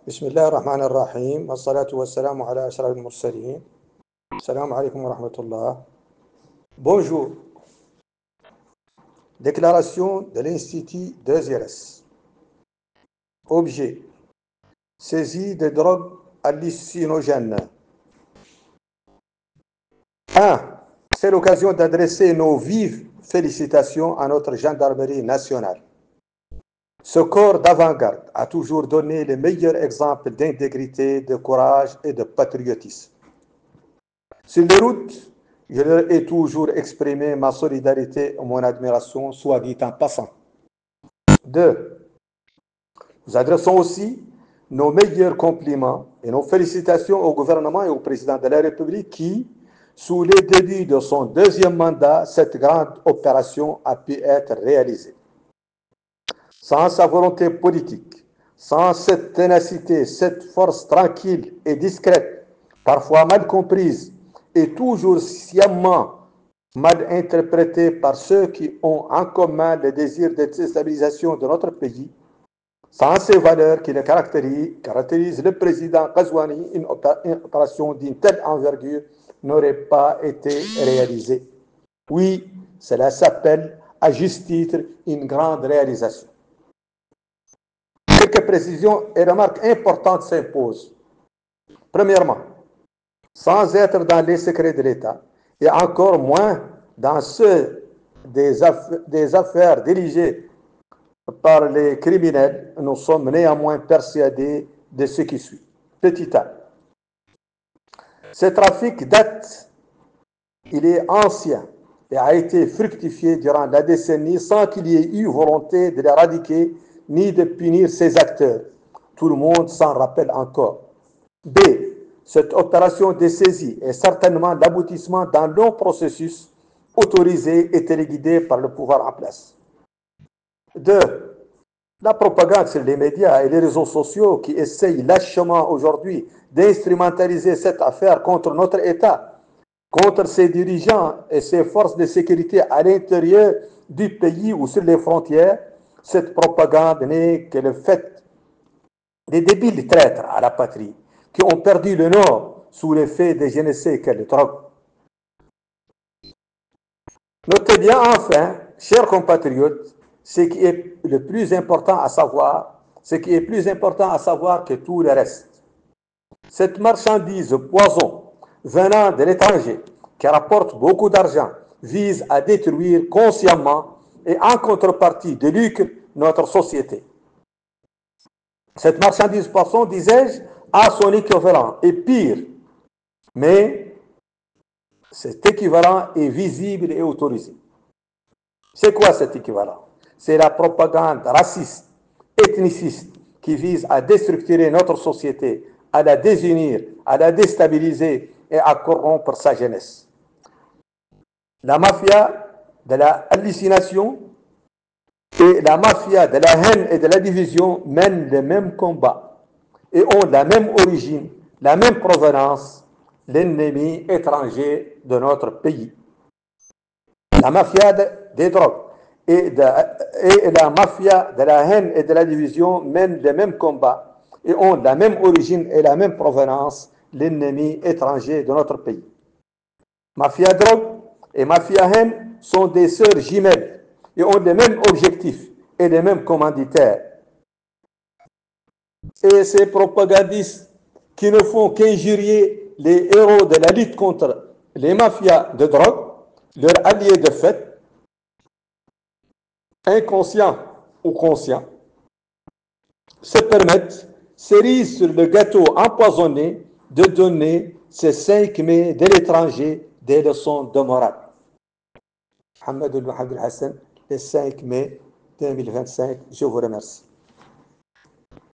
بسم الله الرحمن الرحيم والصلاة والسلام على أشرف المرسلين. السلام عليكم ورحمة الله. Bonjour. Déclaration de l'Institut de Zérès. Objet. Saisie de drogues hallucinogènes. 1. C'est l'occasion d'adresser nos vives félicitations à notre gendarmerie nationale. Ce corps d'avant-garde a toujours donné les meilleurs exemples d'intégrité, de courage et de patriotisme. Sur les routes, je leur ai toujours exprimé ma solidarité et mon admiration, soit dit en passant. 2. Nous adressons aussi nos meilleurs compliments et nos félicitations au gouvernement et au président de la République qui, sous les débuts de son deuxième mandat, cette grande opération a pu être réalisée. Sans sa volonté politique, sans cette ténacité, cette force tranquille et discrète, parfois mal comprise et toujours sciemment mal interprétée par ceux qui ont en commun le désir de déstabilisation de notre pays, sans ces valeurs qui le caractérisent le président Ghazouani, une opération d'une telle envergure n'aurait pas été réalisée. Oui, cela s'appelle, à juste titre, une grande réalisation. Quelques précisions et remarques importantes s'imposent. Premièrement, sans être dans les secrets de l'État, et encore moins dans ceux des affaires dirigées par les criminels, nous sommes néanmoins persuadés de ce qui suit. Petit a. Ce trafic date, il est ancien et a été fructifié durant la décennie sans qu'il y ait eu volonté de l'éradiquer ni de punir ses acteurs. Tout le monde s'en rappelle encore. B. Cette opération de saisie est certainement l'aboutissement d'un long processus autorisé et téléguidé par le pouvoir en place. 2. La propagande sur les médias et les réseaux sociaux qui essayent lâchement aujourd'hui d'instrumentaliser cette affaire contre notre État, contre ses dirigeants et ses forces de sécurité à l'intérieur du pays ou sur les frontières, cette propagande n'est que le fait des débiles traîtres à la patrie qui ont perdu le nord sous l'effet de je ne sais quelle drogue. Notez bien enfin, chers compatriotes, ce qui est plus important à savoir que tout le reste. Cette marchandise poison venant de l'étranger, qui rapporte beaucoup d'argent, vise à détruire consciemment et en contrepartie de lucre notre société. Cette marchandise poisson, disais-je, a son équivalent et pire, mais cet équivalent est visible et autorisé. C'est quoi cet équivalent? C'est la propagande raciste, ethniciste, qui vise à déstructurer notre société, à la désunir, à la déstabiliser et à corrompre sa jeunesse. La mafia de la hallucination et la mafia de la haine et de la division mènent le même combat et ont la même origine, la même provenance, l'ennemi étranger de notre pays. La mafia des drogues et la mafia de la haine et de la division mènent le même combat et ont la même origine et la même provenance, l'ennemi étranger de notre pays. Mafia drogue et mafia haine sont des sœurs jumelles et ont les mêmes objectifs et les mêmes commanditaires. Et ces propagandistes qui ne font qu'injurier les héros de la lutte contre les mafias de drogue, leurs alliés de fait, inconscients ou conscients, se permettent, cerise sur le gâteau empoisonné, de donner ces 5 mai de l'étranger des leçons de morale. Mohamed El Hassan, le 5 mai 2025, je vous remercie.